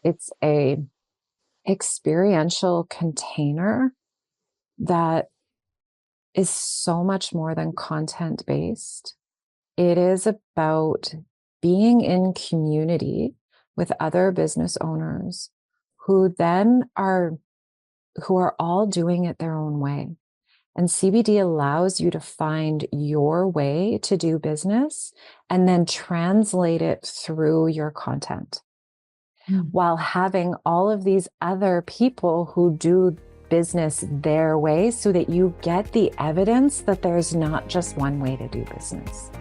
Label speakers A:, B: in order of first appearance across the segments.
A: it's a experiential container that is so much more than content based. It is about being in community with other business owners who are all doing it their own way. And CBD allows you to find your way to do business and then translate it through your content, while having all of these other people who do business their way, so that you get the evidence that there's not just one way to do business.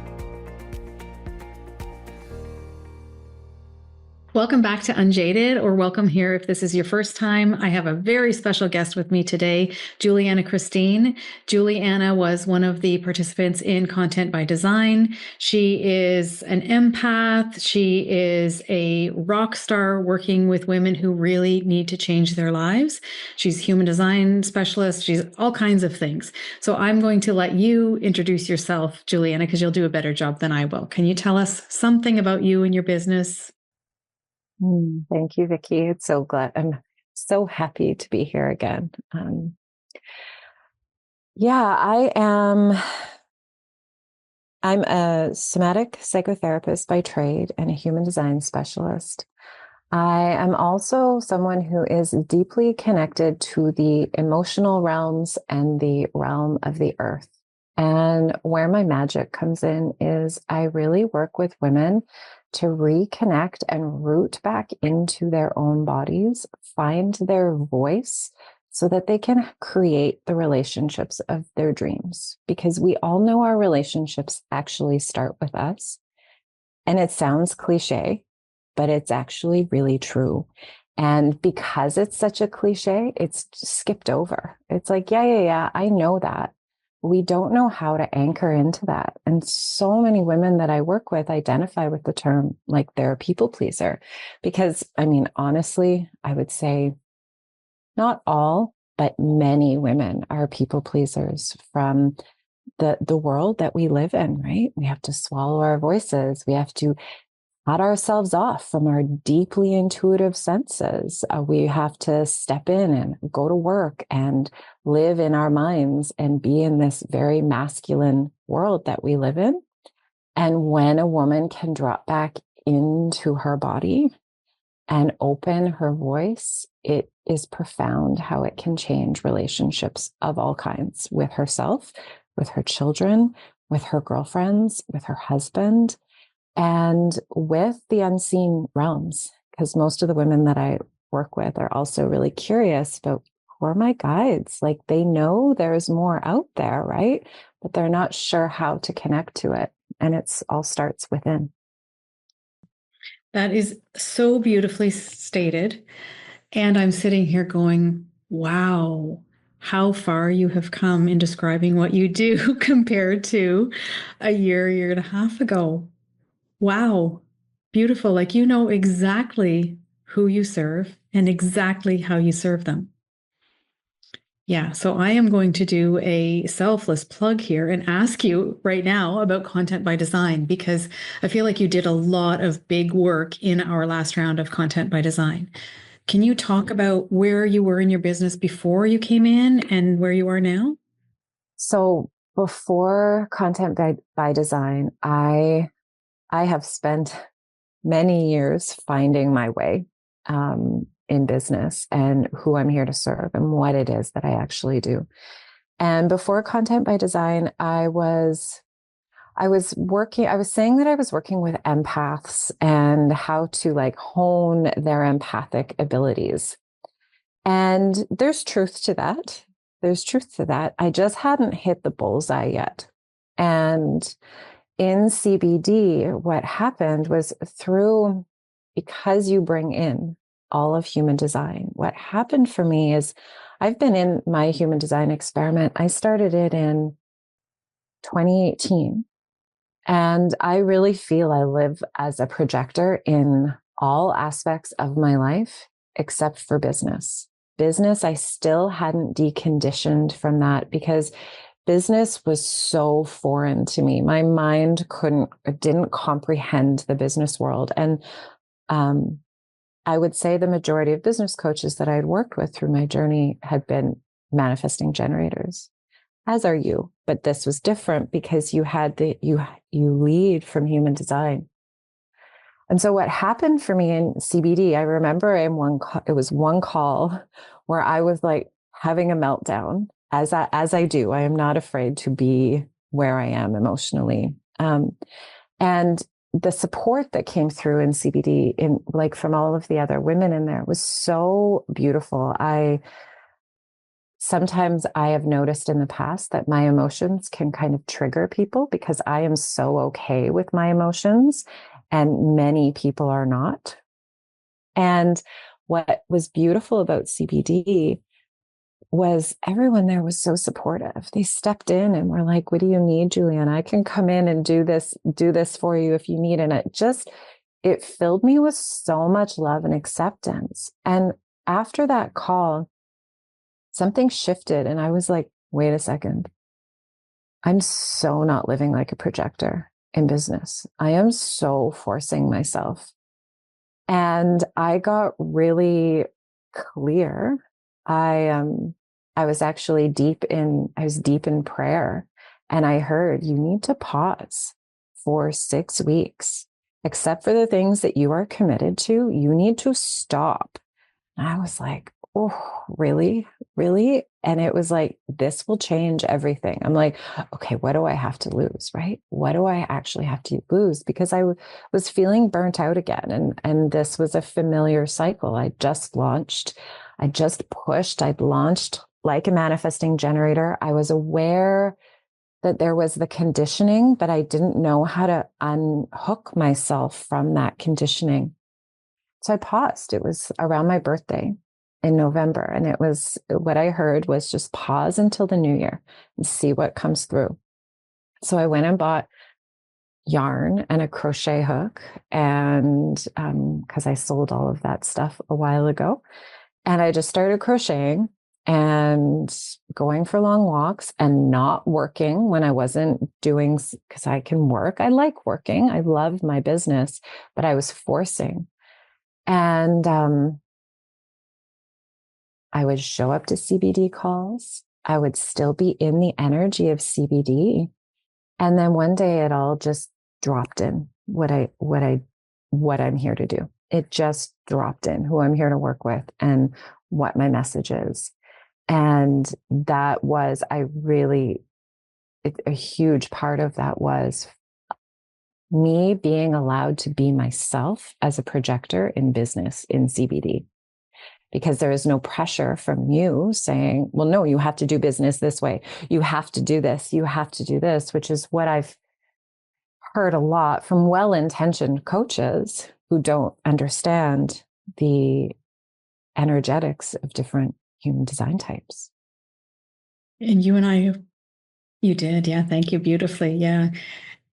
B: Welcome back to Unjaded, or welcome here if this is your first time. I have a very special guest with me today, Juliana Christine. Juliana was one of the participants in Content by Design. She is an empath. She is a rock star working with women who really need to change their lives. She's a human design specialist. She's all kinds of things. So I'm going to let you introduce yourself, Juliana, because you'll do a better job than I will. Can you tell us something about you and your business?
A: Thank you, Vickie. I'm so happy to be here again. I'm a somatic psychotherapist by trade and a human design specialist. I am also someone who is deeply connected to the emotional realms and the realm of the earth. And where my magic comes in is I really work with women to reconnect and root back into their own bodies, find their voice so that they can create the relationships of their dreams. Because we all know our relationships actually start with us. And it sounds cliche, but it's actually really true. And because it's such a cliche, it's skipped over. It's like, yeah, I know that. We don't know how to anchor into that. And so many women that I work with identify with the term like they're a people pleaser. Because, I mean, honestly, I would say not all, but many women are people pleasers from the world that we live in, right? We have to swallow our voices. We have to cut ourselves off from our deeply intuitive senses. We have to step in and go to work and live in our minds and be in this very masculine world that we live in. And when a woman can drop back into her body and open her voice, it is profound how it can change relationships of all kinds, with herself, with her children, with her girlfriends, with her husband, and with the unseen realms. Because most of the women that I work with are also really curious about, who are my guides? Like, they know there's more out there, right? But they're not sure how to connect to it. And it's all starts within.
B: That is so beautifully stated. And I'm sitting here going, wow, how far you have come in describing what you do compared to a year and a half ago. Wow, beautiful. Like, you know exactly who you serve and exactly how you serve them. Yeah, so I am going to do a selfless plug here and ask you right now about Content by Design, because I feel like you did a lot of big work in our last round of Content by Design. Can you talk about where you were in your business before you came in and where you are now?
A: So before Content by Design, I have spent many years finding my way in business and who I'm here to serve and what it is that I actually do. And before Content by Design, I was saying that I was working with empaths and how to like hone their empathic abilities. And there's truth to that. I just hadn't hit the bullseye yet. And in CBD, what happened was because you bring in all of human design, what happened for me is I've been in my human design experiment. I started it in 2018. And I really feel I live as a projector in all aspects of my life, except for business. Business, I still hadn't deconditioned from that because business was so foreign to me. My mind didn't comprehend the business world. And I would say the majority of business coaches that I had worked with through my journey had been manifesting generators, as are you. But this was different because you lead from human design. And so what happened for me in CBD, I remember it was one call where I was like having a meltdown, as I do. I am not afraid to be where I am emotionally. And the support that came through in CBD, from all of the other women in there, was so beautiful. Sometimes I have noticed in the past that my emotions can kind of trigger people because I am so okay with my emotions and many people are not. And what was beautiful about CBD was everyone there was so supportive. They stepped in and were like, what do you need, Juliana? I can come in and do this for you if you need. And it filled me with so much love and acceptance. And after that call, something shifted and I was like, wait a second. I'm so not living like a projector in business. I am so forcing myself. And I got really clear. I was actually deep in prayer, and I heard, you need to pause for 6 weeks, except for the things that you are committed to. You need to stop. And I was like, oh, really? Really? And it was like, this will change everything. I'm like, okay, what do I have to lose? Right? What do I actually have to lose? Because I was feeling burnt out again. And this was a familiar cycle. I just pushed, I'd launched like a manifesting generator. I was aware that there was the conditioning, but I didn't know how to unhook myself from that conditioning. So I paused. It was around my birthday in November. And it was, what I heard was just pause until the new year and see what comes through. So I went and bought yarn and a crochet hook, and because I sold all of that stuff a while ago. And I just started crocheting and going for long walks and not working when I wasn't doing, because I can work. I like working. I love my business, but I was forcing. And I would show up to CBD calls. I would still be in the energy of CBD. And then one day it all just dropped in what I'm here to do. It just dropped in who I'm here to work with and what my message is. And that was, a huge part of that was me being allowed to be myself as a projector in business in CBD, because there is no pressure from you saying, well, no, you have to do business this way. You have to do this. You have to do this, which is what I've heard a lot from well-intentioned coaches who don't understand the energetics of different human design types.
B: And you did. Yeah. Thank you. Beautifully. Yeah.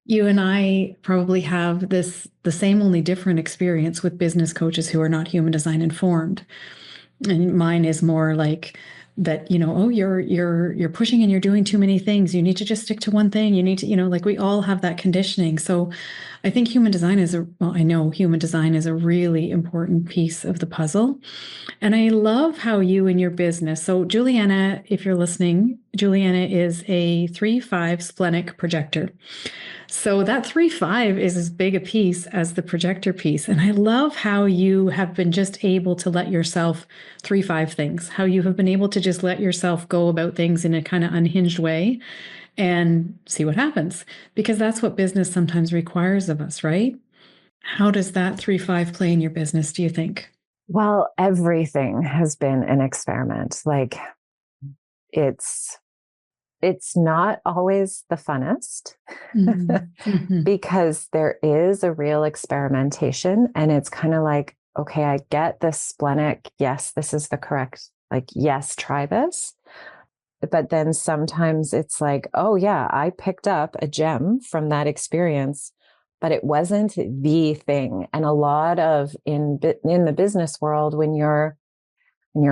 B: You and I probably have the same, only different experience with business coaches who are not human design informed. And mine is more like that, oh, you're pushing and you're doing too many things. You need to just stick to one thing. You need to, like we all have that conditioning. So I think I know human design is a really important piece of the puzzle. And I love how you in your business. So Juliana, if you're listening, Juliana is a 3/5 splenic projector. So that 3/5 is as big a piece as the projector piece. And I love how you have been just able to let yourself 3/5 things, how you have been able to just let yourself go about things in a kind of unhinged way and see what happens. Because that's what business sometimes requires of us, right? How does that 3/5 play in your business, do you think?
A: Well, everything has been an experiment. Like it's not always the funnest
B: Mm-hmm.
A: because there is a real experimentation, and it's kind of like, okay, I get this splenic. Yes, this is the correct, like, yes, try this. But then sometimes it's like, oh yeah, I picked up a gem from that experience, but it wasn't the thing. And a lot of in the business world, when you're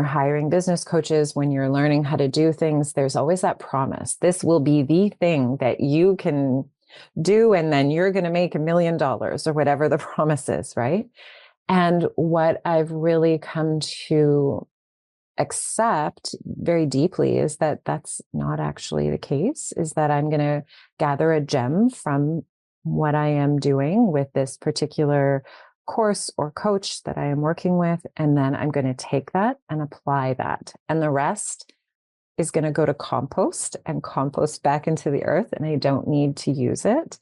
A: hiring business coaches, when you're learning how to do things, there's always that promise. This will be the thing that you can do, and then you're going to make $1 million or whatever the promise is, right? And what I've really come to accept very deeply is that that's not actually the case, is that I'm going to gather a gem from what I am doing with this particular course or coach that I am working with. And then I'm going to take that and apply that. And the rest is going to go to compost and compost back into the earth. And I don't need to use it.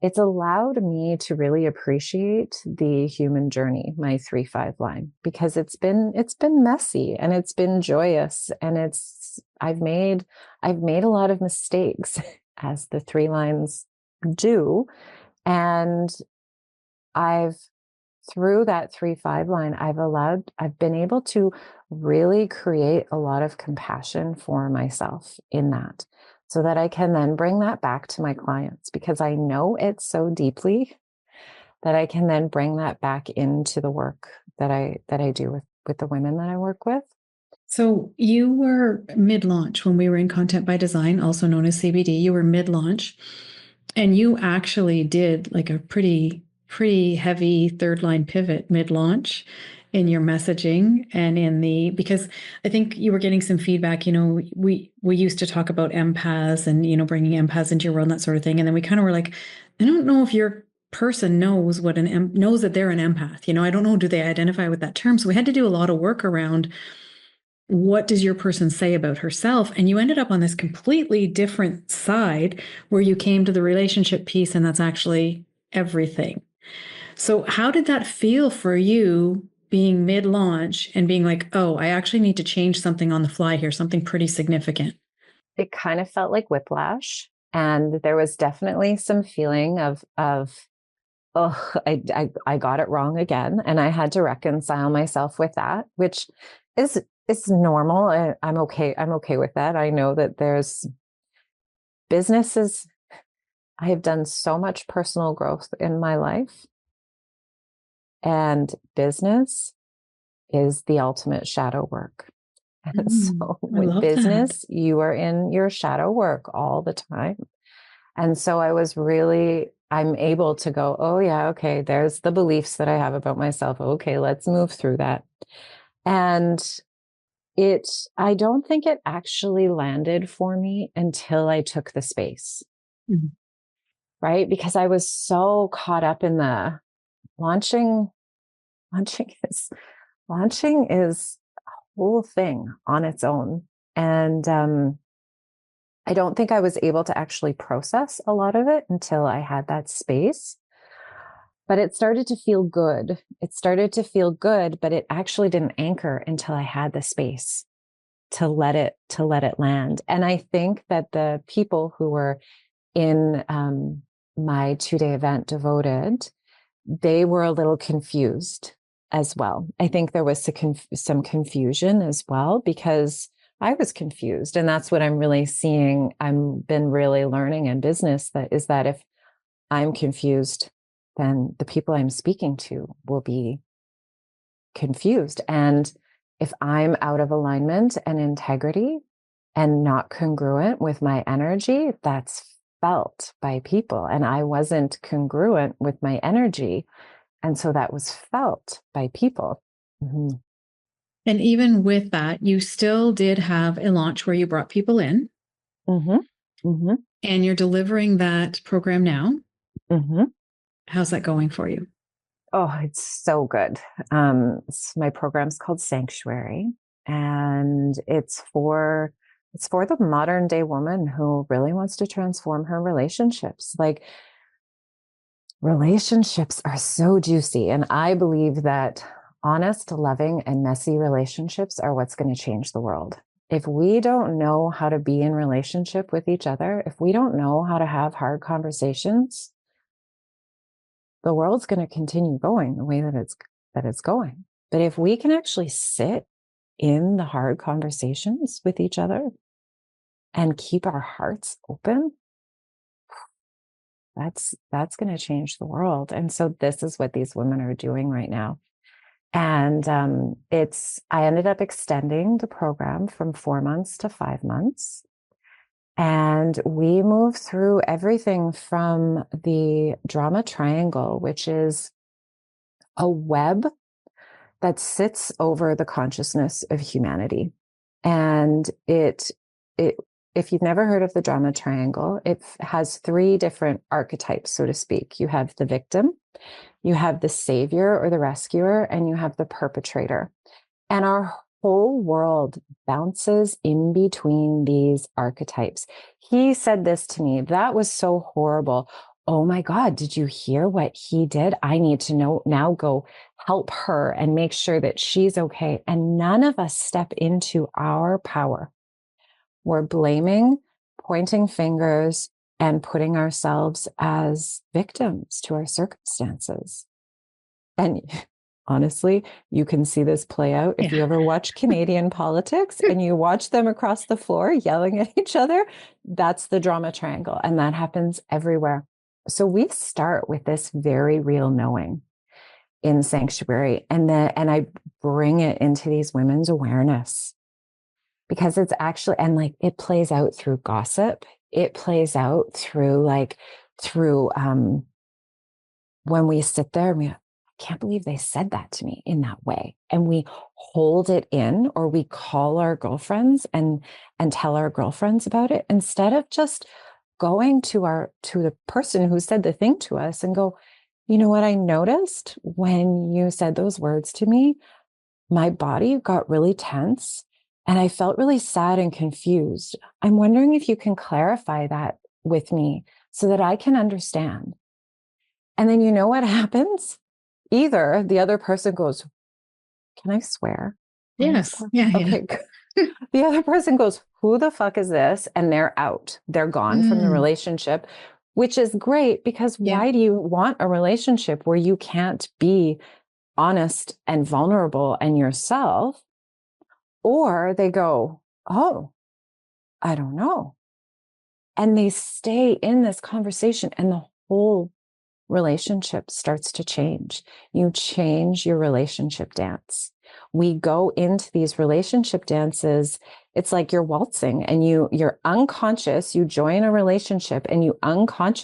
A: It's allowed me to really appreciate the human journey, my 3-5 line, because it's been messy and it's been joyous, and I've made a lot of mistakes as the 3 lines do. And I've through that 3-5 line, I've been able to really create a lot of compassion for myself in that, so that I can then bring that back to my clients, because I know it so deeply that I can then bring that back into the work that I do with the women that I work with.
B: So you were mid-launch when we were in Content by Design, also known as CBD. You were mid-launch, and you actually did like a pretty heavy third line pivot mid-launch in your messaging and because I think you were getting some feedback. We used to talk about empaths and bringing empaths into your world and that sort of thing, and then we kind of were like, I don't know if your person knows knows that they're an empath. I don't know, do they identify with that term? So we had to do a lot of work around, what does your person say about herself? And you ended up on this completely different side where you came to the relationship piece, and that's actually everything. So how did that feel for you, being mid-launch and being like, oh, I actually need to change something on the fly here, something pretty significant?
A: It kind of felt like whiplash, and there was definitely some feeling of oh, I got it wrong again, and I had to reconcile myself with that, which is normal. I'm okay with that. I know that there's businesses. I have done so much personal growth in my life, and business is the ultimate shadow work. And so
B: I
A: with
B: love that.
A: business, you are in your shadow work all the time. And so I'm able to go, oh yeah, okay, there's the beliefs that I have about myself. Okay, let's move through that. And I don't think it actually landed for me until I took the space,
B: Mhm.
A: right? Because I was so caught up in the launching. Launching is a whole thing on its own. And I don't think I was able to actually process a lot of it until I had that space. But it started to feel good. But it actually didn't anchor until I had the space to let it land. And I think that the people who were in my 2-day event, Devoted, they were a little confused as well. I think there was some confusion as well, because I was confused. And that's what I'm really seeing. I've been really learning in business that if I'm confused, then the people I'm speaking to will be confused. And if I'm out of alignment and integrity and not congruent with my energy, that's felt by people. And I wasn't congruent with my energy. And so that was felt by people. Mm-hmm.
B: And even with that, you still did have a launch where you brought people in,
A: Mm-hmm. Mm-hmm.
B: and you're delivering that program now.
A: Mm-hmm.
B: How's that going for you?
A: Oh, it's so good. My program's called Sanctuary, and it's for the modern day woman who really wants to transform her relationships. Like, relationships are so juicy, and I believe that honest, loving, and messy relationships are what's going to change the world. If we don't know how to be in relationship with each other, if we don't know how to have hard conversations, the world's going to continue going the way that it's going. But if we can actually sit in the hard conversations with each other and keep our hearts open, that's going to change the world. And so this is what these women are doing right now. And I ended up extending the program from 4 months to 5 months. And we move through everything from the drama triangle, which is a web that sits over the consciousness of humanity. And it if you've never heard of the drama triangle, it has three different archetypes, so to speak. You have the victim, you have the savior or the rescuer, and you have the perpetrator. And our whole world bounces in between these archetypes. He said this to me, that was so horrible. Oh my God, did you hear what he did? I need to know now, go help her and make sure that she's okay. And none of us step into our power. We're blaming, pointing fingers, and putting ourselves as victims to our circumstances. And honestly, you can see this play out if you ever watch Canadian politics and you watch them across the floor yelling at each other. That's the drama triangle, and that happens everywhere. So we start with this very real knowing in sanctuary, and I bring it into these women's awareness, because it's actually, and like, it plays out through gossip. It plays out through when we sit there and I can't believe they said that to me in that way. And we hold it in, or we call our girlfriends and tell our girlfriends about it, instead of just going to the person who said the thing to us and go, you know what I noticed when you said those words to me? My body got really tense and I felt really sad and confused. I'm wondering if you can clarify that with me so that I can understand. And then you know what happens? Either the other person goes, can I swear?
B: Yes. Yeah.
A: Okay. Yeah. The other person goes, who the fuck is this? And they're out. They're gone from the relationship, which is great, because why do you want a relationship where you can't be honest and vulnerable and yourself? Or they go, oh, I don't know. And they stay in this conversation, and the whole relationship starts to change. You change your relationship dance. We go into these relationship dances. It's like you're waltzing, and you're unconscious. You join a relationship and you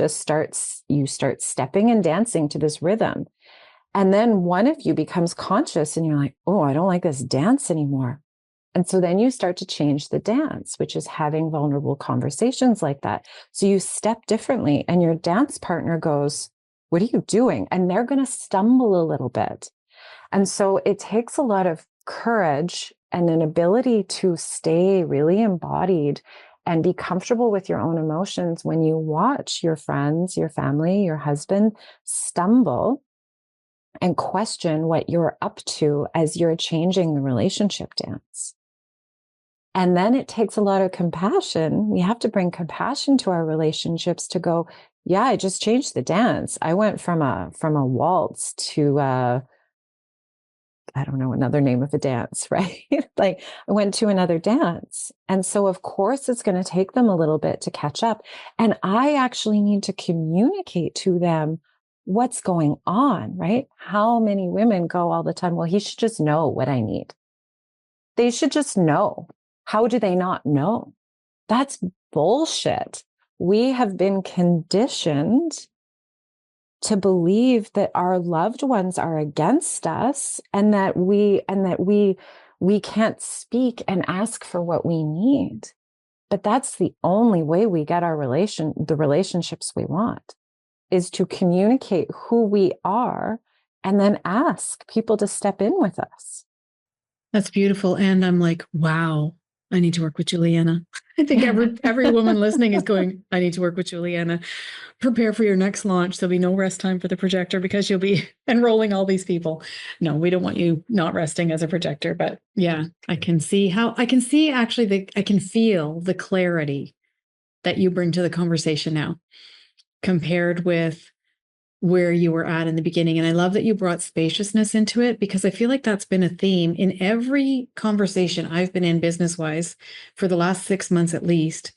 A: start stepping and dancing to this rhythm. And then one of you becomes conscious and you're like, oh, I don't like this dance anymore. And so then you start to change the dance, which is having vulnerable conversations like that. So you step differently, and your dance partner goes, what are you doing? And they're going to stumble a little bit. And so it takes a lot of courage and an ability to stay really embodied and be comfortable with your own emotions when you watch your friends, your family, your husband stumble and question what you're up to as you're changing the relationship dance. And then it takes a lot of compassion. We have to bring compassion to our relationships to go, yeah, I just changed the dance. I went from a waltz to I don't know, another name of a dance, right? Like, I went to another dance. And so of course it's going to take them a little bit to catch up. And I actually need to communicate to them what's going on, right? How many women go all the time, well, he should just know what I need. They should just know. How do they not know? That's bullshit. We have been conditioned to believe that our loved ones are against us, and that we can't speak and ask for what we need. But that's the only way we get the relationships we want, is to communicate who we are and then ask people to step in with us.
B: That's beautiful. And I'm like, wow, I need to work with Juliana. I think every woman listening is going, I need to work with Juliana. Prepare for your next launch. There'll be no rest time for the projector because you'll be enrolling all these people. No, we don't want you not resting as a projector. But yeah, I can feel the clarity that you bring to the conversation now compared with where you were at in the beginning. And I love that you brought spaciousness into it, because I feel like that's been a theme in every conversation I've been in business-wise for the last 6 months at least.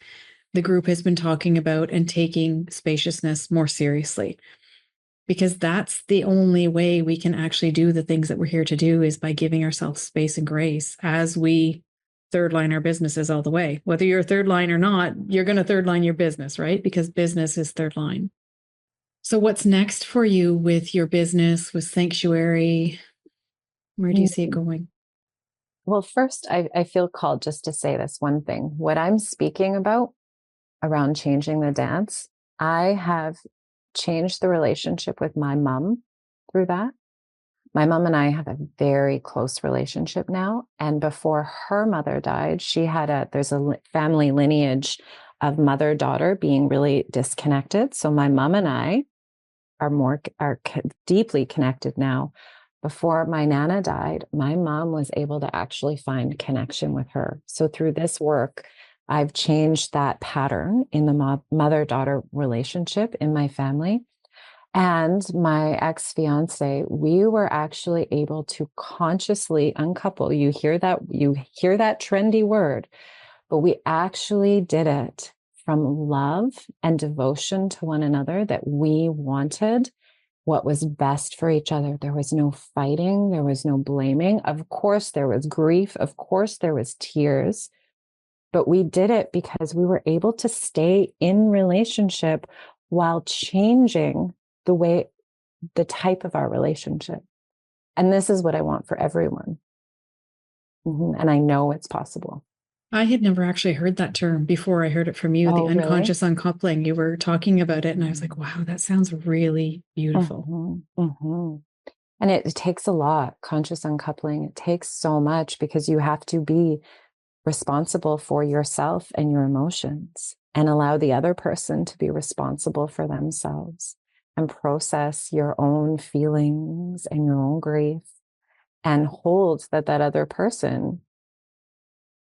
B: The group has been talking about and taking spaciousness more seriously, because that's the only way we can actually do the things that we're here to do, is by giving ourselves space and grace as we third line our businesses all the way. Whether you're a third line or not, you're going to third line your business, right? Because business is third line. So what's next for you with your business, with Sanctuary? Where do you see it going?
A: Well, first, I feel called just to say this one thing. What I'm speaking about around changing the dance, I have changed the relationship with my mom through that. My mom and I have a very close relationship now. And before her mother died, there's a family lineage of mother-daughter being really disconnected. So my mom and I are deeply connected now. Before my Nana died, my mom was able to actually find connection with her. So through this work, I've changed that pattern in the mother-daughter relationship in my family. And my ex-fiance, we were actually able to consciously uncouple. You hear that trendy word, but we actually did it from love and devotion to one another, that we wanted what was best for each other. There was no fighting. There was no blaming. Of course, there was grief. Of course, there was tears, but we did it because we were able to stay in relationship while changing the type of our relationship. And this is what I want for everyone. And I know it's possible.
B: I had never actually heard that term before I heard it from you, the
A: Oh, really?
B: unconscious uncoupling. You were talking about it, and I was like, wow, that sounds really beautiful.
A: And it takes a lot, conscious uncoupling. It takes so much because you have to be responsible for yourself and your emotions and allow the other person to be responsible for themselves and process your own feelings and your own grief and hold that other person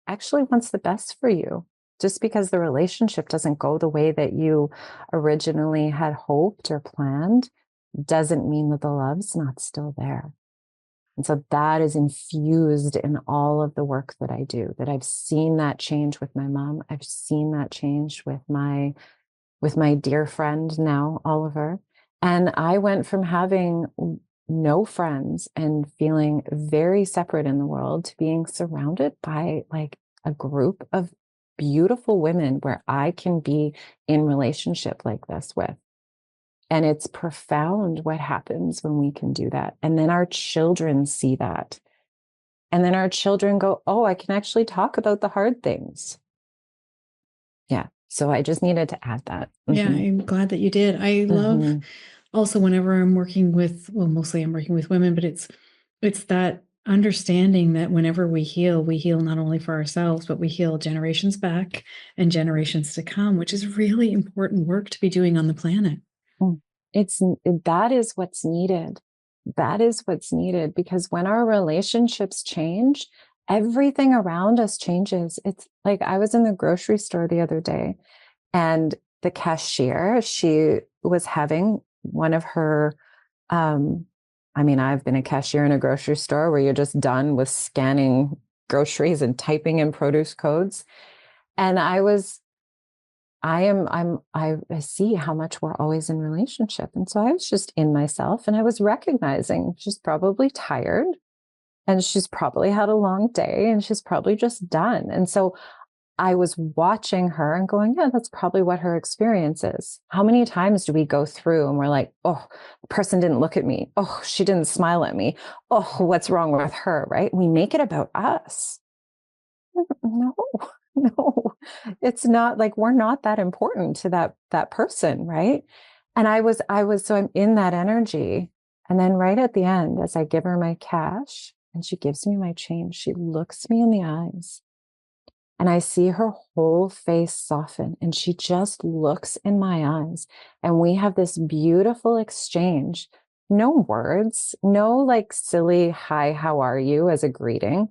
A: actually wants the best for you. Just because the relationship doesn't go the way that you originally had hoped or planned doesn't mean that the love's not still there. And so that is infused in all of the work that I do, that I've seen that change with my mom. I've seen that change with my dear friend now, Oliver. And I went from having no friends and feeling very separate in the world to being surrounded by like a group of beautiful women where I can be in relationship like this with. And it's profound what happens when we can do that. And then our children see that. And then our children go, oh, I can actually talk about the hard things. Yeah. So I just needed to add that.
B: Yeah, I'm glad that you did. I love also whenever I'm working with, well, mostly I'm working with women, but it's that understanding that whenever we heal not only for ourselves, but we heal generations back and generations to come, which is really important work to be doing on the planet.
A: That is what's needed. That is what's needed, because when our relationships change, everything around us changes. It's like I was in the grocery store the other day, and the cashier, she was having one of her, I've been a cashier in a grocery store where you're just done with scanning groceries and typing in produce codes. And I see how much we're always in relationship. And so I was just in myself, and I was recognizing she's probably tired and she's probably had a long day and she's probably just done. And so I was watching her and going, yeah, that's probably what her experience is. How many times do we go through and we're like, oh, the person didn't look at me. Oh, she didn't smile at me. Oh, what's wrong with her? Right? We make it about us. No, no, it's not. Like, we're not that important to that person, right? And so I'm in that energy. And then right at the end, as I give her my cash and she gives me my change, she looks me in the eyes and I see her whole face soften, and she just looks in my eyes, and we have this beautiful exchange. No words, no like silly, hi, how are you as a greeting.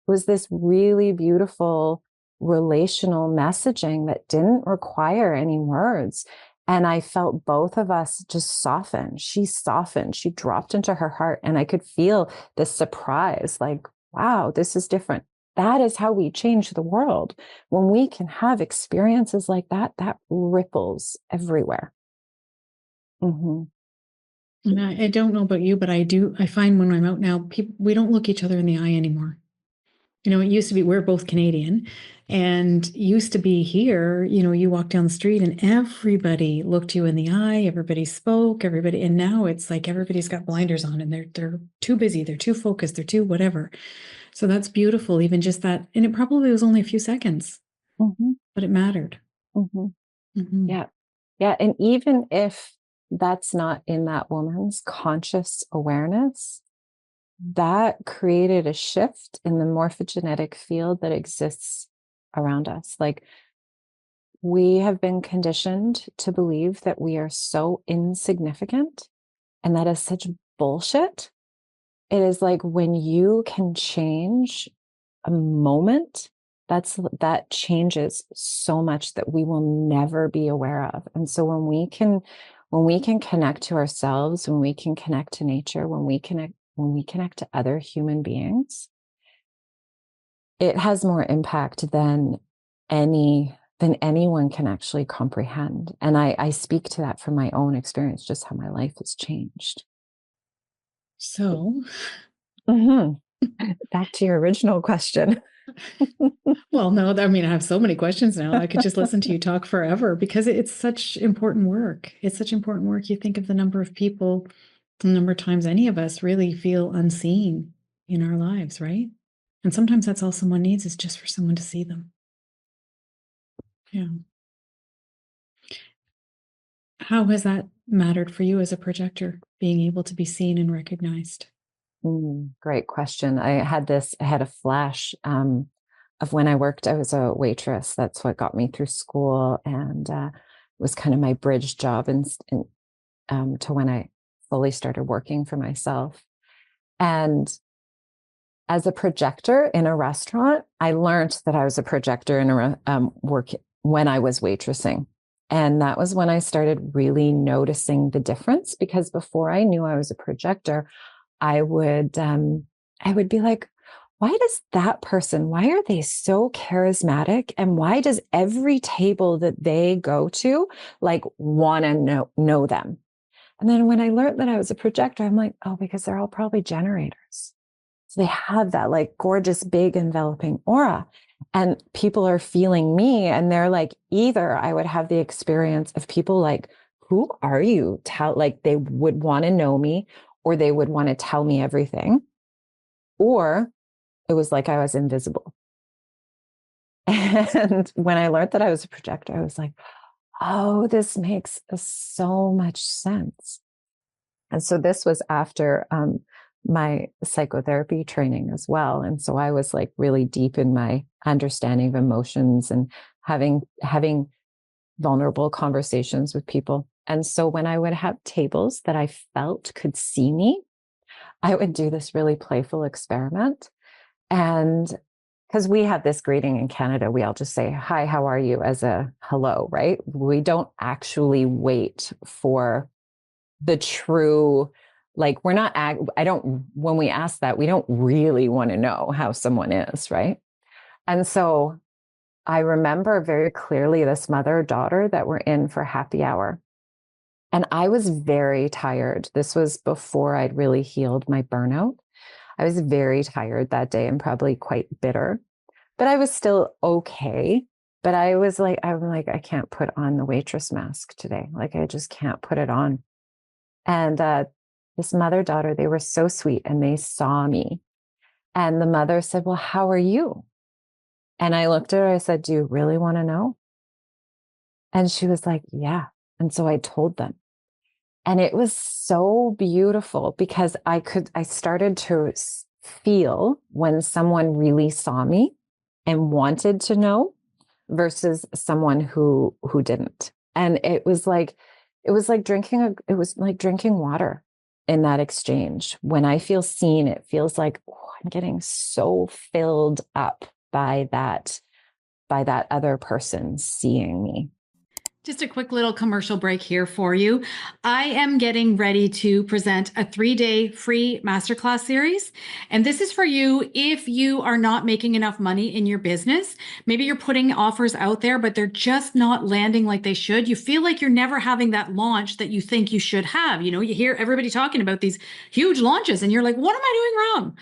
A: Was this really beautiful relational messaging that didn't require any words. And I felt both of us just soften. She softened, she dropped into her heart, and I could feel this surprise, like, wow, this is different. That is how we change the world. When we can have experiences like that, that ripples everywhere.
B: And I don't know about you, but I find when I'm out now, we don't look each other in the eye anymore. It used to be, we're both Canadian, and used to be here, you walk down the street and everybody looked you in the eye, everybody spoke, everybody, and now it's like everybody's got blinders on and they're too busy, they're too focused, they're too whatever. So that's beautiful, even just that. And it probably was only a few seconds, but it mattered.
A: Yeah. Yeah. And even if that's not in that woman's conscious awareness, that created a shift in the morphogenetic field that exists around us. Like, we have been conditioned to believe that we are so insignificant, and that is such bullshit. It is like, when you can change a moment, that changes so much that we will never be aware of. And so when we can connect to ourselves, when we can connect to nature, when we connect to other human beings, it has more impact than anyone can actually comprehend. And I speak to that from my own experience, just how my life has changed.
B: So,
A: back to your original question.
B: well, no, I mean, I have so many questions now. I could just listen to you talk forever, because it's such important work. It's such important work. You think of the number of people, the number of times any of us really feel unseen in our lives, right? And sometimes that's all someone needs, is just for someone to see them. Yeah. How has that mattered for you as a projector, being able to be seen and recognized?
A: Great question. I had a flash of when I was a waitress. That's what got me through school, and it was kind of my bridge job to when I fully started working for myself. And as a projector in a restaurant, I learned that I was a projector in a work when I was waitressing. And that was when I started really noticing the difference, because before I knew I was a projector, I would be like, why are they so charismatic? And why does every table that they go to like want to know them? And then when I learned that I was a projector, I'm like, oh, because they're all probably generators. So they have that like gorgeous, big enveloping aura, and people are feeling me. And they're like, either I would have the experience of people like, who are you? Like they would want to know me, or they would want to tell me everything, or it was like I was invisible. And when I learned that I was a projector, I was like, oh, this makes so much sense. And so this was after my psychotherapy training as well. And so I was like really deep in my understanding of emotions and having vulnerable conversations with people. And so when I would have tables that I felt could see me, I would do this really playful experiment. And because we have this greeting in Canada, we all just say, hi, how are you, as a hello, right? We don't actually wait for the true, like, when we ask that, we don't really want to know how someone is, right? And so I remember very clearly this mother-daughter that were in for happy hour. And I was very tired. This was before I'd really healed my burnout. I was very tired that day and probably quite bitter, but I was still okay. But I'm like, I can't put on the waitress mask today. Like, I just can't put it on. And this mother-daughter, they were so sweet, and they saw me. And the mother said, well, how are you? And I looked at her, I said, do you really want to know? And she was like, yeah. And so I told them. And it was so beautiful, because I started to feel when someone really saw me and wanted to know versus someone who didn't. And it was like drinking water in that exchange. When I feel seen, it feels like, oh, I'm getting so filled up by that other person seeing me.
B: Just a quick little commercial break here for you. I am getting ready to present a 3-day free masterclass series. And this is for you if you are not making enough money in your business. Maybe you're putting offers out there, but they're just not landing like they should. You feel like you're never having that launch that you think you should have. You hear everybody talking about these huge launches and you're like, what am I doing wrong?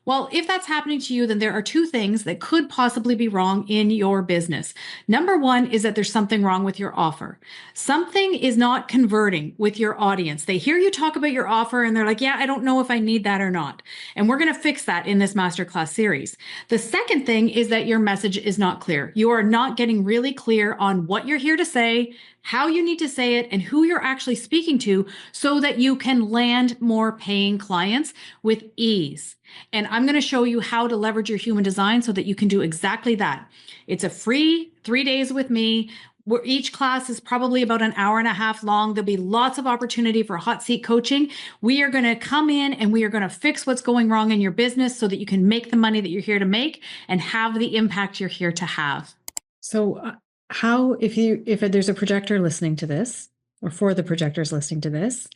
B: Well, if that's happening to you, then there are two things that could possibly be wrong in your business. Number one is that there's something wrong with your offer. Something is not converting with your audience. They hear you talk about your offer and they're like, yeah, I don't know if I need that or not. And we're going to fix that in this masterclass series. The second thing is that your message is not clear. You are not getting really clear on what you're here to say, how you need to say it, and who you're actually speaking to so that you can land more paying clients with ease. And I'm going to show you how to leverage your human design so that you can do exactly that. It's a free 3 days with me, where each class is probably about an hour and a half long. There'll be lots of opportunity for hot seat coaching. We are going to come in and we are going to fix what's going wrong in your business so that you can make the money that you're here to make and have the impact you're here to have. So how, if there's a projector listening to this, or for the projectors listening to this,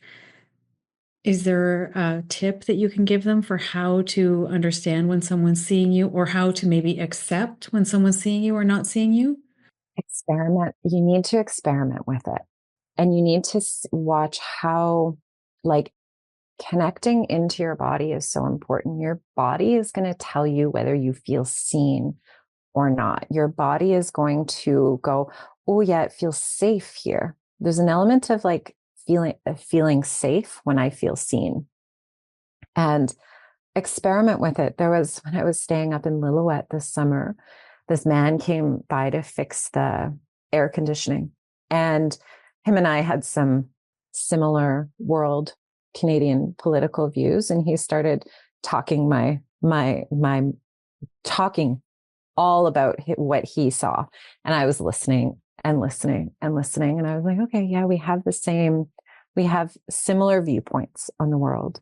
B: is there a tip that you can give them for how to understand when someone's seeing you, or how to maybe accept when someone's seeing you or not seeing you?
A: Experiment. You need to experiment with it. And you need to watch how, like, connecting into your body is so important. Your body is going to tell you whether you feel seen or not. Your body is going to go, oh yeah, it feels safe here. There's an element of like feeling safe when I feel seen. And experiment with it. There was, when I was staying up in Lillooet this summer, this man came by to fix the air conditioning. And him and I had some similar world Canadian political views. And he started talking talking all about what he saw. And I was listening and listening and listening. And I was like, okay, yeah, we have similar viewpoints on the world.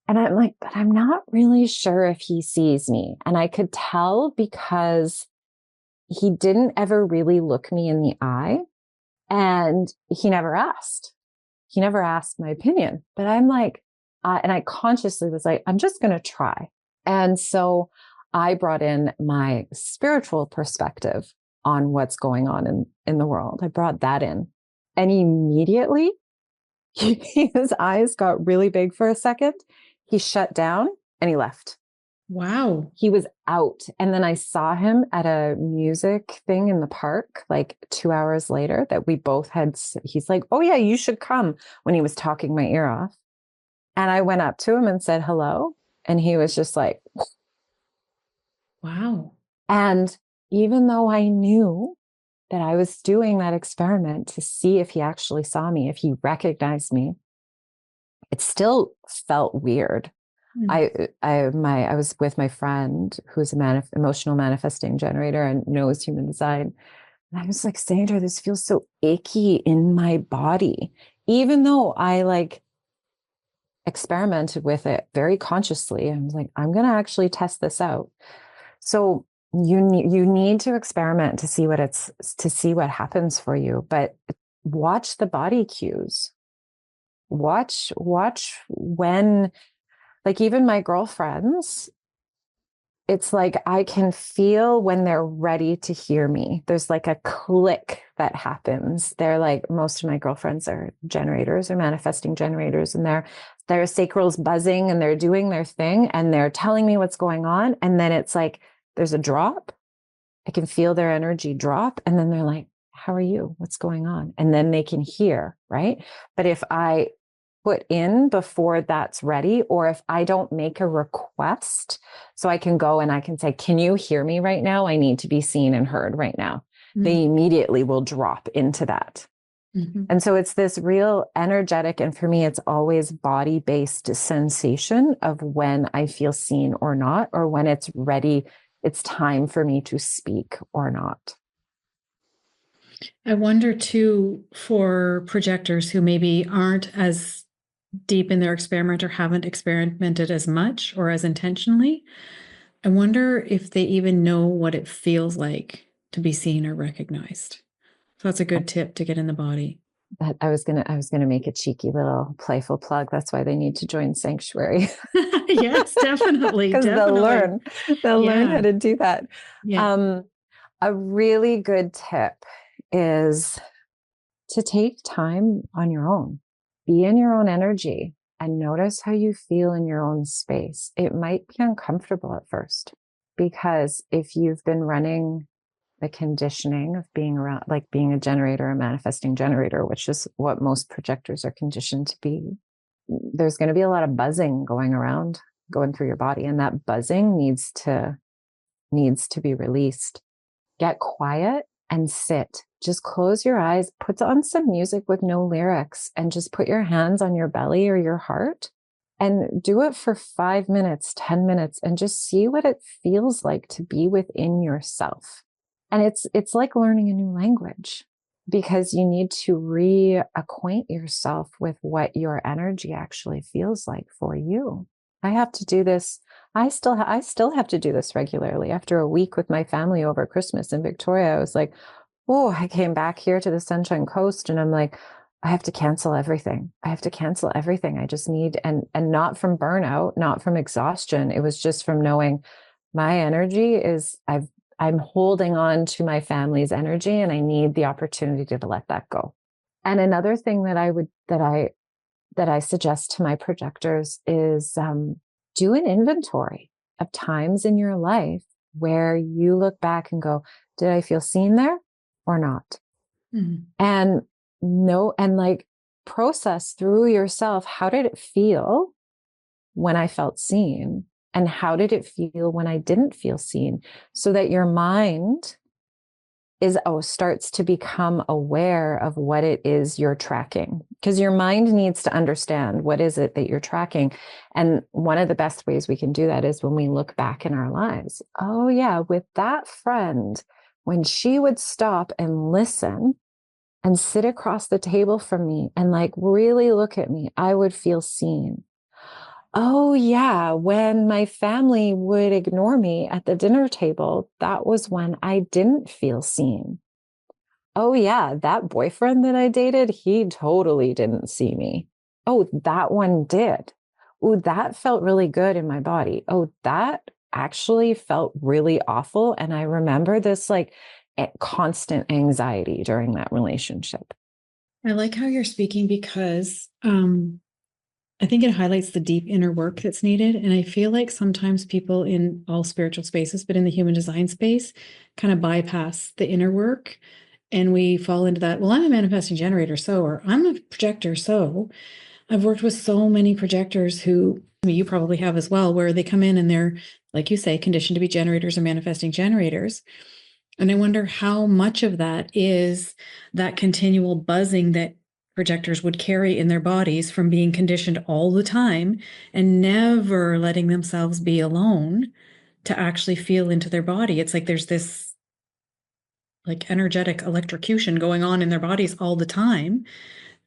A: And I'm like, but I'm not really sure if he sees me. And I could tell because he didn't ever really look me in the eye, and he never asked. He never asked my opinion. But I'm like, and I consciously was like, I'm just going to try. And so I brought in my spiritual perspective on what's going on in the world. I brought that in. And immediately, his eyes got really big for a second. He shut down and he left.
B: Wow.
A: He was out. And then I saw him at a music thing in the park, like 2 hours later, that we both had. He's like, oh yeah, you should come, when he was talking my ear off. And I went up to him and said, hello. And he was just like,
B: wow.
A: And even though I knew that I was doing that experiment to see if he actually saw me, if he recognized me, it still felt weird. I was with my friend who's a emotional manifesting generator and knows human design. And I was like saying to her, this feels so icky in my body, even though I like experimented with it very consciously. I was like, I'm going to actually test this out. So you need to experiment to see what happens for you, but watch the body cues. Watch when, like, even my girlfriends, it's like I can feel when they're ready to hear me. There's like a click that happens. They're like, most of my girlfriends are generators or manifesting generators, and their sacral's buzzing and they're doing their thing and they're telling me what's going on. And then it's like, there's a drop. I can feel their energy drop. And then they're like, how are you? What's going on? And then they can hear, right? But if I put in before that's ready, or if I don't make a request, so I can go and I can say, can you hear me right now? I need to be seen and heard right now. Mm-hmm. They immediately will drop into that. Mm-hmm. And so it's this real energetic, and for me, it's always body-based sensation of when I feel seen or not, or when it's ready, it's time for me to speak or not.
B: I wonder too, for projectors who maybe aren't as deep in their experiment or haven't experimented as much or as intentionally, I wonder if they even know what it feels like to be seen or recognized. So that's a good tip to get in the body.
A: That I was gonna make a cheeky little playful plug. That's why they need to join Sanctuary.
B: Yes, definitely.
A: Because they'll learn how to do that.
B: Yeah.
A: A really good tip is to take time on your own, be in your own energy, and notice how you feel in your own space. It might be uncomfortable at first, because if you've been running the conditioning of being around, like being a generator, a manifesting generator, which is what most projectors are conditioned to be, there's going to be a lot of buzzing going around, going through your body. And that buzzing needs to be released. Get quiet and sit. Just close your eyes, put on some music with no lyrics, and just put your hands on your belly or your heart and do it for 5 minutes, 10 minutes, and just see what it feels like to be within yourself. And it's like learning a new language, because you need to reacquaint yourself with what your energy actually feels like for you. I have to do this. I still have to do this regularly. After a week with my family over Christmas in Victoria, I was like, oh, I came back here to the Sunshine Coast and I'm like, I have to cancel everything. I have to cancel everything. I just need, and not from burnout, not from exhaustion. It was just from knowing my energy is, I'm holding on to my family's energy, and I need the opportunity to let that go. And another thing that I suggest to my projectors is do an inventory of times in your life where you look back and go, did I feel seen there or not? Mm-hmm. And like process through yourself, how did it feel when I felt seen? And how did it feel when I didn't feel seen? So that your mind starts to become aware of what it is you're tracking, because your mind needs to understand what is it that you're tracking. And one of the best ways we can do that is when we look back in our lives. Oh yeah, with that friend, when she would stop and listen and sit across the table from me and like really look at me, I would feel seen. Oh yeah, when my family would ignore me at the dinner table, that was when I didn't feel seen. Oh yeah, that boyfriend that I dated, he totally didn't see me. Oh, that one did. Oh, that felt really good in my body. Oh, that actually felt really awful. And I remember this like constant anxiety during that relationship.
B: I like how you're speaking, because I think it highlights the deep inner work that's needed. And I feel like sometimes people in all spiritual spaces, but in the human design space, kind of bypass the inner work. And we fall into that, well, I'm a manifesting generator, or I'm a projector. So I've worked with so many projectors who, I mean, you probably have as well, where they come in and they're, like you say, conditioned to be generators or manifesting generators. And I wonder how much of that is that continual buzzing that projectors would carry in their bodies from being conditioned all the time and never letting themselves be alone to actually feel into their body. It's like there's this like energetic electrocution going on in their bodies all the time,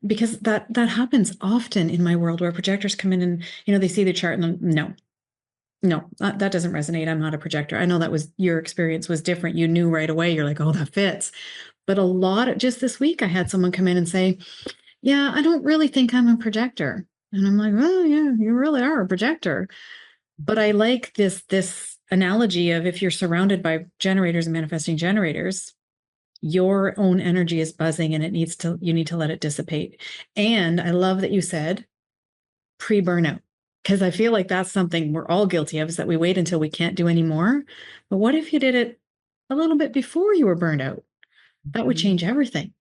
B: because that happens often in my world, where projectors come in and, they see the chart and then, no, that doesn't resonate. I'm not a projector. I know that was your experience was different. You knew right away. You're like, oh, that fits. But just this week, I had someone come in and say, yeah, I don't really think I'm a projector. And I'm like, well, yeah, you really are a projector. But I like this analogy of, if you're surrounded by generators and manifesting generators, your own energy is buzzing and you need to let it dissipate. And I love that you said pre-burnout, because I feel like that's something we're all guilty of, is that we wait until we can't do anymore. But what if you did it a little bit before you were burned out? That would change everything.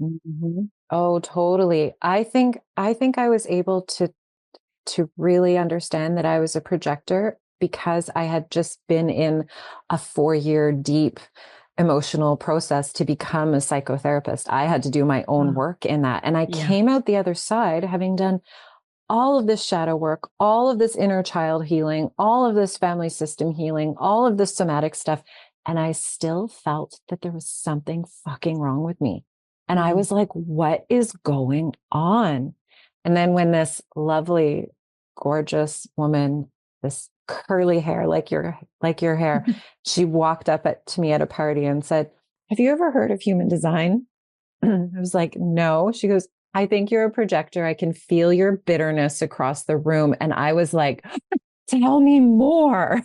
A: Mm-hmm. Oh, totally. I think I was able to really understand that I was a projector because I had just been in a 4-year deep emotional process to become a psychotherapist. I had to do my own work in that. And I came out the other side having done all of this shadow work, all of this inner child healing, all of this family system healing, all of this somatic stuff. And I still felt that there was something fucking wrong with me. And I was like, what is going on? And then when this lovely, gorgeous woman, this curly hair, like your hair, she walked up to me at a party and said, have you ever heard of human design? I was like, no. She goes, I think you're a projector. I can feel your bitterness across the room. And I was like, tell me more.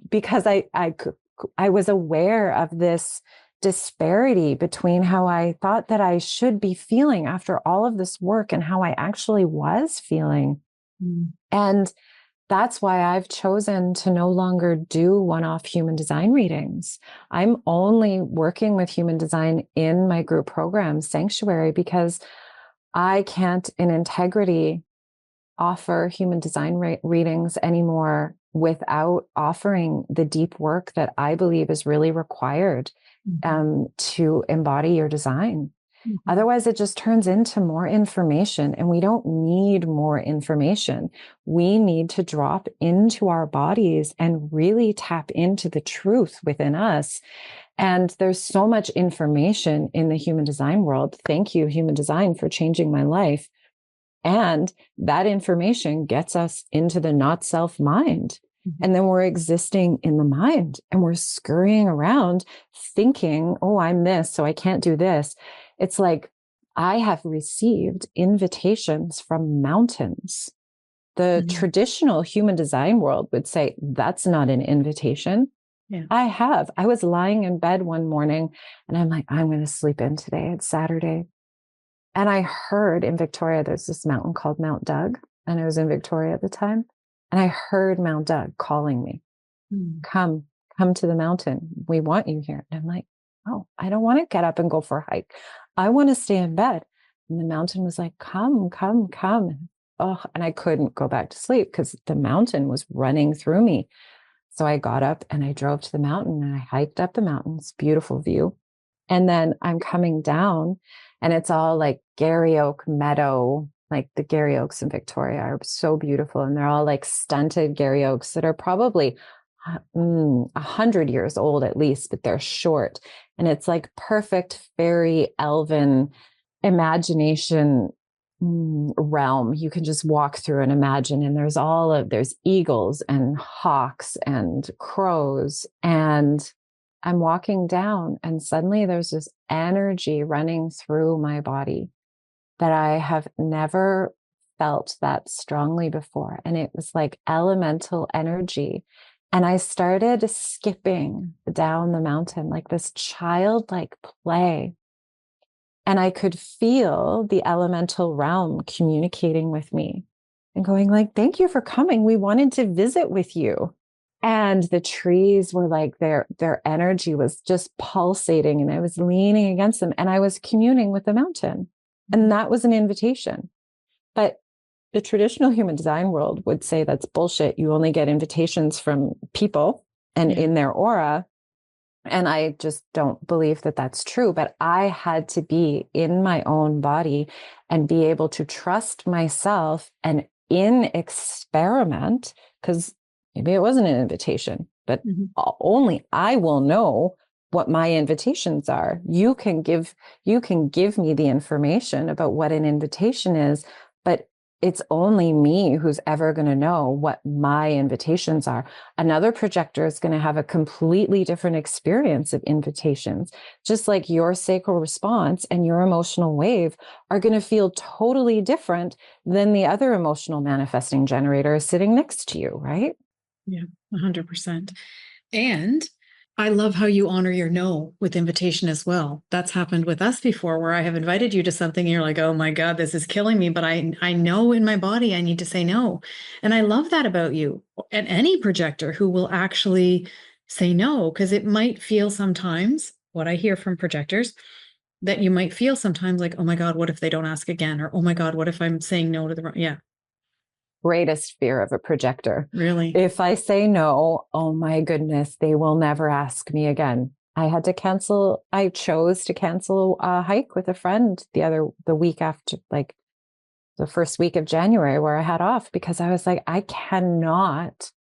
A: Because I was aware of this disparity between how I thought that I should be feeling after all of this work and how I actually was feeling. And that's why I've chosen to no longer do one-off human design readings. I'm only working with human design in my group program, Sanctuary, because I can't in integrity offer human design readings anymore without offering the deep work that I believe is really required to embody your design. Otherwise, it just turns into more information, and we don't need more information. We need to drop into our bodies and really tap into the truth within us. And there's so much information in the human design world. Thank you, human design, for changing my life. And that information gets us into the not self mind. And then we're existing in the mind and we're scurrying around thinking, oh, I'm this, so I can't do this. It's like I have received invitations from mountains. The traditional human design world would say that's not an invitation.
B: Yeah.
A: I was lying in bed one morning and I'm like, I'm going to sleep in today. It's Saturday. And I heard in Victoria, there's this mountain called Mount Doug. And I was in Victoria at the time. And I heard Mount Doug calling me, come to the mountain. We want you here. And I'm like, oh, I don't want to get up and go for a hike. I want to stay in bed. And the mountain was like, come. Oh, and I couldn't go back to sleep because the mountain was running through me. So I got up and I drove to the mountain and I hiked up the mountain. It's a beautiful view. And then I'm coming down and it's all like Garry Oak meadow. Like the Garry Oaks in Victoria are so beautiful. And they're all like stunted Garry Oaks that are probably 100 years old at least, but they're short. And it's like perfect fairy elven imagination realm. You can just walk through and imagine. And there's eagles and hawks and crows. And I'm walking down and suddenly there's this energy running through my body that I have never felt that strongly before. And it was like elemental energy. And I started skipping down the mountain like this childlike play. And I could feel the elemental realm communicating with me and going like, thank you for coming. We wanted to visit with you. And the trees were like, their energy was just pulsating and I was leaning against them and I was communing with the mountain. And that was an invitation. But the traditional human design world would say that's bullshit. You only get invitations from people and in their aura. And I just don't believe that that's true. But I had to be in my own body and be able to trust myself and in experiment, because maybe it wasn't an invitation, but only I will know what my invitations are. You can give me the information about what an invitation is, but it's only me who's ever going to know what my invitations are. Another projector is going to have a completely different experience of invitations, just like your sacral response and your emotional wave are going to feel totally different than the other emotional manifesting generator sitting next to you, right?
B: Yeah, 100%. And I love how you honor your no with invitation as well. That's happened with us before where I have invited you to something and you're like, oh my God, this is killing me. But I know in my body I need to say no. And I love that about you and any projector who will actually say no, because it might feel sometimes, what I hear from projectors, that you might feel sometimes like, oh my God, what if they don't ask again? Or, oh my God, what if I'm saying no to the wrong? Yeah.
A: Greatest fear of a projector.
B: Really?
A: If I say no, oh my goodness, they will never ask me again. I chose to cancel a hike with a friend the week after, like the first week of January where I had off because I was like, I cannot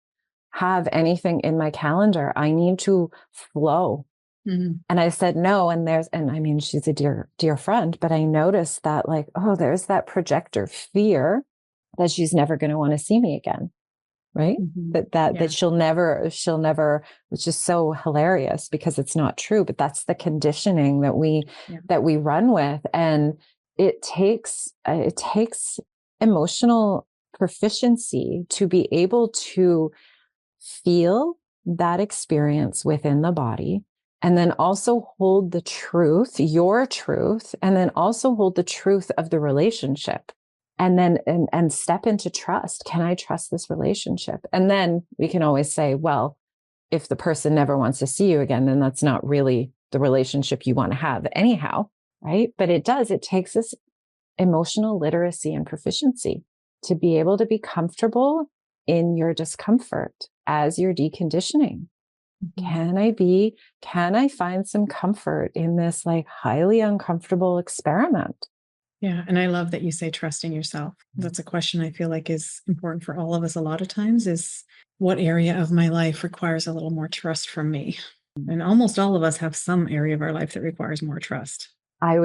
A: have anything in my calendar. I need to flow. And I said no. And I mean, she's a dear, dear friend, but I noticed that like, oh, there's that projector fear that she's never going to want to see me again. Right. That she'll never, which is so hilarious because it's not true, but that's the conditioning that we run with. And it takes emotional proficiency to be able to feel that experience within the body And then also hold the truth, your truth, and then also hold the truth of the relationship. And then and step into trust. Can I trust this relationship? And then we can always say, well, if the person never wants to see you again, then that's not really the relationship you want to have anyhow, right? But it takes this emotional literacy and proficiency to be able to be comfortable in your discomfort as you're deconditioning.
B: Mm-hmm.
A: Can I find some comfort in this like highly uncomfortable experiment?
B: Yeah. And I love that you say trusting yourself. That's a question I feel like is important for all of us a lot of times, is what area of my life requires a little more trust from me? And almost all of us have some area of our life that requires more trust.
A: I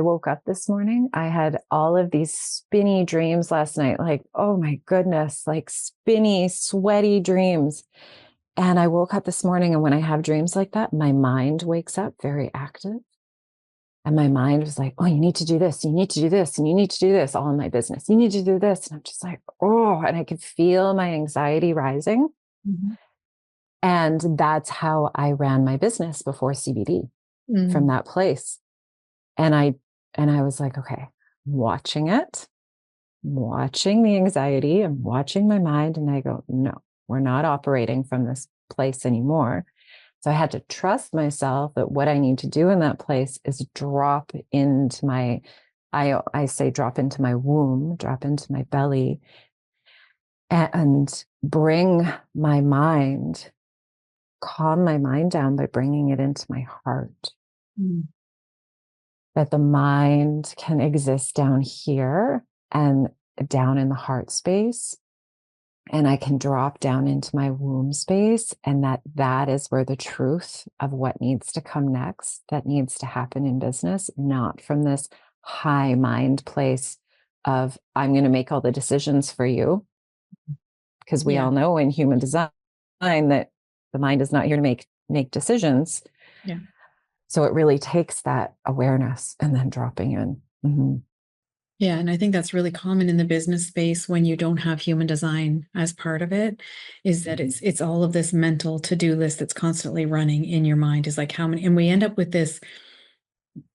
A: woke up this morning. I had all of these spinny dreams last night. Like, oh my goodness, like spinny, sweaty dreams. And I woke up this morning, and when I have dreams like that, my mind wakes up very active. And my mind was like, oh, you need to do this, you need to do this, and you need to do this, all in my business. You need to do this. And I'm just like, oh, and I could feel my anxiety rising.
B: Mm-hmm.
A: And that's how I ran my business before CBD, from that place. And I was like, okay, I'm watching it, watching the anxiety, and watching my mind. And I go, no, we're not operating from this place anymore. So I had to trust myself that what I need to do in that place is drop into my, I say drop into my womb, drop into my belly, and bring my mind, calm my mind down by bringing it into my heart.
B: Mm.
A: That the mind can exist down here and down in the heart space. And I can drop down into my womb space, and that is where the truth of what needs to come next, that needs to happen in business, not from this high mind place of I'm going to make all the decisions for you. Because we all know in human design that the mind is not here to make decisions.
B: Yeah.
A: So it really takes that awareness and then dropping in. Mm-hmm.
B: Yeah. And I think that's really common in the business space when you don't have human design as part of it, is that it's all of this mental to-do list that's constantly running in your mind, is like how many, and we end up with this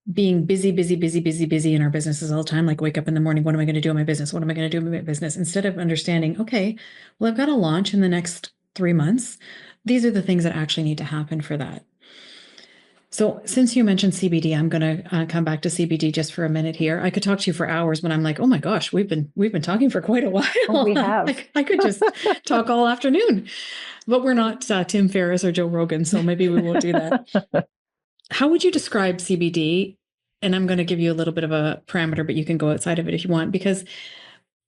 B: being busy in our businesses all the time. Like, wake up in the morning, what am I going to do in my business? What am I going to do in my business? Instead of understanding, okay, well, I've got a launch in the next 3 months. These are the things that actually need to happen for that. So since you mentioned CBD, I'm going to come back to CBD just for a minute here. I could talk to you for hours, but I'm like, oh my gosh, we've been talking for quite a while.
A: Oh, we have.
B: I could just talk all afternoon, but we're not Tim Ferriss or Joe Rogan, so maybe we won't do that. How would you describe CBD? And I'm going to give you a little bit of a parameter, but you can go outside of it if you want, because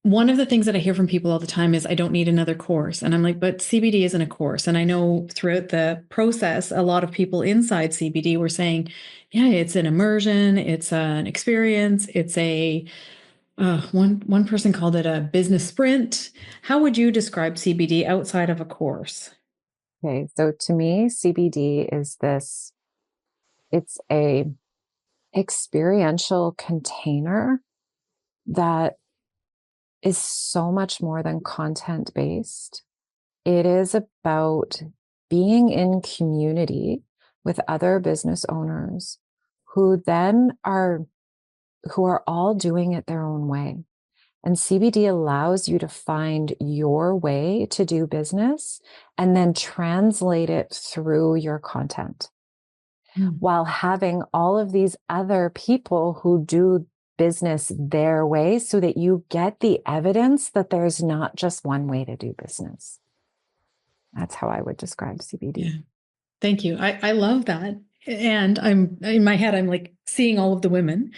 B: one of the things that I hear from people all the time is, I don't need another course. And I'm like, but CBD isn't a course. And I know throughout the process, a lot of people inside CBD were saying, yeah, it's an immersion, it's an experience, it's a one person called it a business sprint. How would you describe CBD outside of a course?
A: Okay, so to me, CBD is this, it's a experiential container that is so much more than content based. It is about being in community with other business owners who are all doing it their own way. And CBD allows you to find your way to do business and then translate it through your content, while having all of these other people who do business their way, so that you get the evidence that there's not just one way to do business. That's how I would describe CBD.
B: Yeah. Thank you. I love that. And I'm in my head, I'm like seeing all of the women.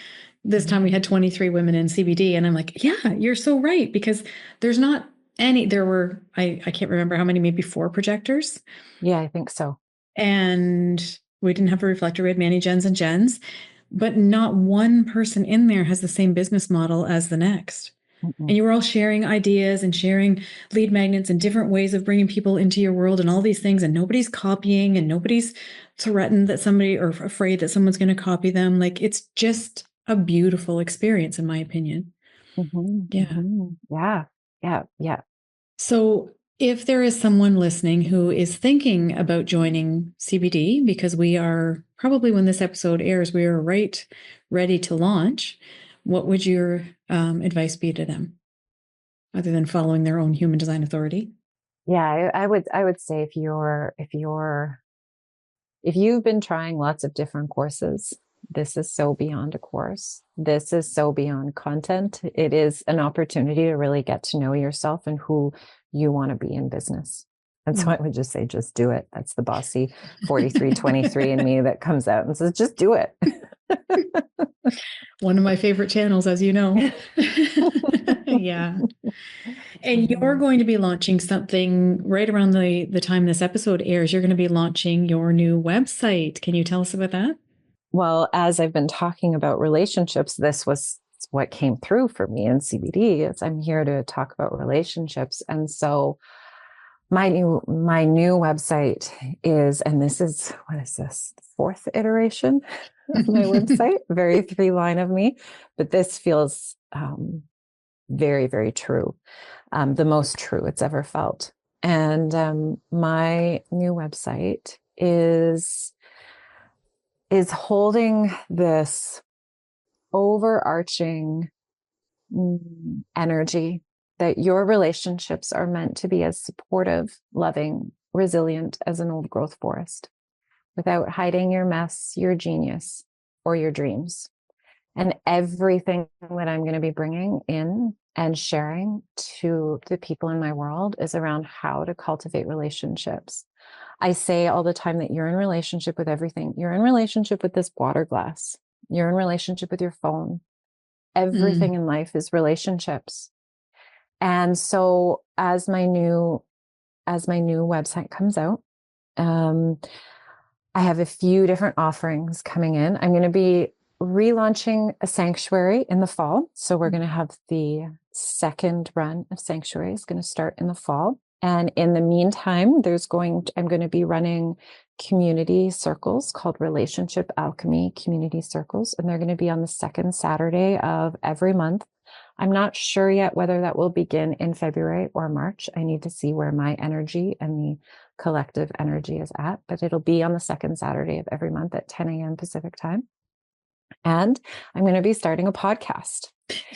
B: This time we had 23 women in CBD, and I'm like, yeah, you're so right, because there's not any, there were, I can't remember how many, maybe 4 projectors.
A: Yeah, I think so.
B: And we didn't have a reflector. We had Manny, Jens, and Jens, but not one person in there has the same business model as the next. And you were all sharing ideas and sharing lead magnets and different ways of bringing people into your world and all these things. And nobody's copying, and nobody's threatened that somebody, or afraid that someone's going to copy them. Like, it's just a beautiful experience, in my opinion.
A: Mm-hmm.
B: Yeah.
A: Mm-hmm. Yeah. Yeah. Yeah.
B: So If there is someone listening who is thinking about joining CBD, because we are probably when this episode airs, we are right ready to launch, what would your advice be to them, other than following their own human design authority?
A: Yeah, I would say if you've been trying lots of different courses, this is so beyond a course. This is so beyond content. It is an opportunity to really get to know yourself and who you want to be in business. And so I would just say, just do it. That's the bossy 4323 in me that comes out and says, just do it.
B: One of my favorite channels, as you know. Yeah. And you're going to be launching something right around the time this episode airs. You're going to be launching your new website. Can you tell us about that?
A: Well, as I've been talking about relationships, this was what came through for me in CBD. Is I'm here to talk about relationships. And so my new website is, and this is, what is this? Fourth iteration of my website, very 3-line of me, but this feels very, very true. The most true it's ever felt. And my new website is holding this overarching energy that your relationships are meant to be as supportive, loving, resilient as an old growth forest, without hiding your mess, your genius, or your dreams. And everything that I'm going to be bringing in and sharing to the people in my world is around how to cultivate relationships. I say all the time that you're in relationship with everything. You're in relationship with this water glass. You're in relationship with your phone. Everything in life is relationships. And so as my new website comes out, I have a few different offerings coming in. I'm going to be relaunching a sanctuary in the fall. So we're going to have the second run of sanctuary is going to start in the fall. And in the meantime, I'm going to be running community circles called Relationship Alchemy Community Circles. And they're going to be on the second Saturday of every month. I'm not sure yet whether that will begin in February or March. I need to see where my energy and the collective energy is at, but it'll be on the second Saturday of every month at 10 a.m. Pacific time. And I'm going to be starting a podcast.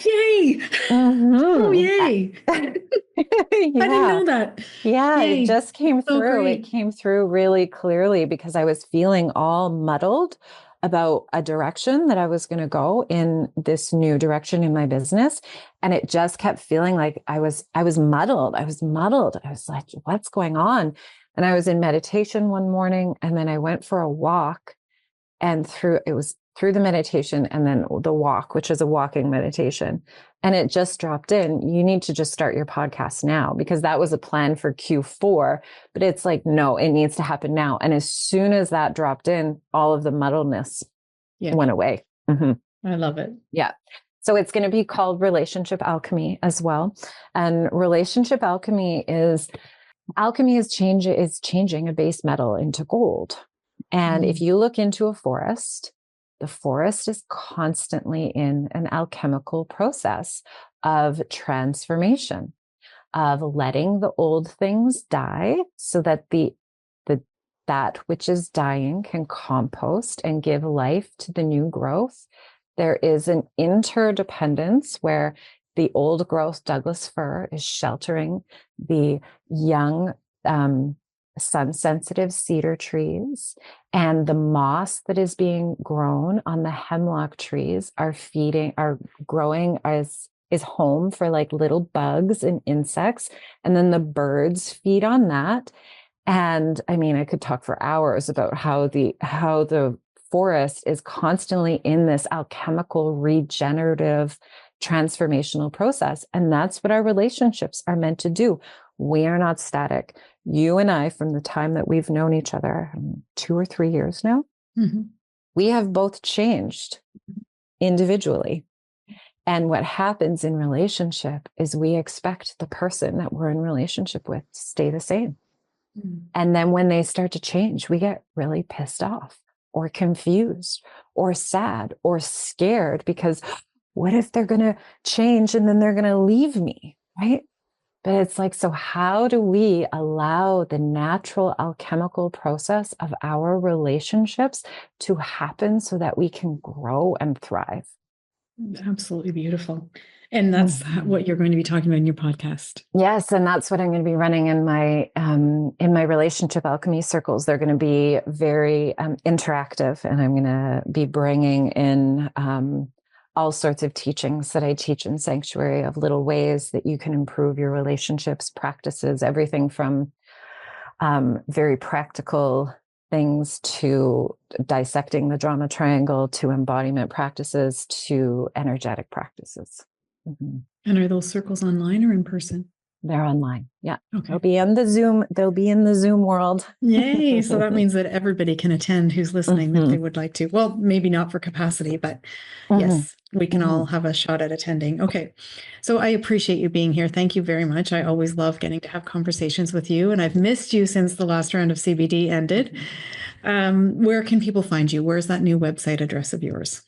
B: Yay! Oh, yay!
A: Yeah.
B: I didn't know that.
A: Yeah,
B: Yay.
A: it just came
B: So
A: through.
B: great.
A: It came through really clearly because I was feeling all muddled about a direction that I was going to go in, this new direction in my business. And it just kept feeling like I was muddled. I was like, what's going on? And I was in meditation one morning, and then I went for a walk, and through the meditation and then the walk, which is a walking meditation. And it just dropped in. You need to just start your podcast now, because that was a plan for Q4, but it's like, no, it needs to happen now. And as soon as that dropped in, all of the muddledness went away. Mm-hmm.
B: I love it.
A: Yeah. So it's going to be called Relationship Alchemy as well. And Relationship Alchemy is changing a base metal into gold. And if you look into a forest, the forest is constantly in an alchemical process of transformation, of letting the old things die so that that which is dying can compost and give life to the new growth. There is an interdependence where the old growth Douglas fir is sheltering the young sun-sensitive cedar trees, and the moss that is being grown on the hemlock trees are growing as is home for like little bugs and insects, and then the birds feed on that. And I mean, I could talk for hours about how the forest is constantly in this alchemical, regenerative, transformational process. And that's what our relationships are meant to do. We are not static. You and I, from the time that we've known each other, 2 or 3 years now, we have both changed individually. And what happens in relationship is we expect the person that we're in relationship with to stay the same. And then when they start to change, we get really pissed off or confused or sad or scared, because what if they're going to change and then they're going to leave me, right? But it's like, so how do we allow the natural alchemical process of our relationships to happen so that we can grow and thrive?
B: Absolutely beautiful. And that's what you're going to be talking about in your podcast.
A: Yes, and that's what I'm going to be running in my relationship alchemy circles. They're going to be very interactive, and I'm going to be bringing in all sorts of teachings that I teach in Sanctuary, of little ways that you can improve your relationships, practices, everything from very practical things to dissecting the drama triangle, to embodiment practices, to energetic practices. Mm-hmm.
B: And are those circles online or in person?
A: They're online. Yeah.
B: Okay.
A: They'll be in the Zoom world.
B: Yay. So that means that everybody can attend who's listening if they would like to. Well, maybe not for capacity, but yes, we can all have a shot at attending. Okay. So I appreciate you being here. Thank you very much. I always love getting to have conversations with you, and I've missed you since the last round of CBD ended. Where can people find you? Where's that new website address of yours?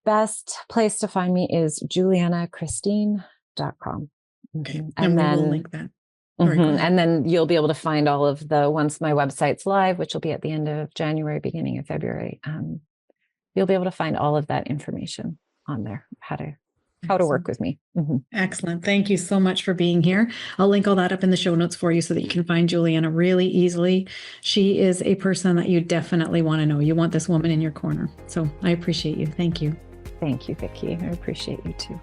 A: Best place to find me is julianachristine.com.
B: Okay. And then we will link that.
A: And then you'll be able to find all of once my website's live, which will be at the end of January, beginning of February, you'll be able to find all of that information on there, how to work with me.
B: Excellent. Thank you so much for being here. I'll link all that up in the show notes for you so that you can find Juliana really easily. She is a person that you definitely want to know. You want this woman in your corner. So I appreciate you. Thank you.
A: Thank you, Vickie. I appreciate you too.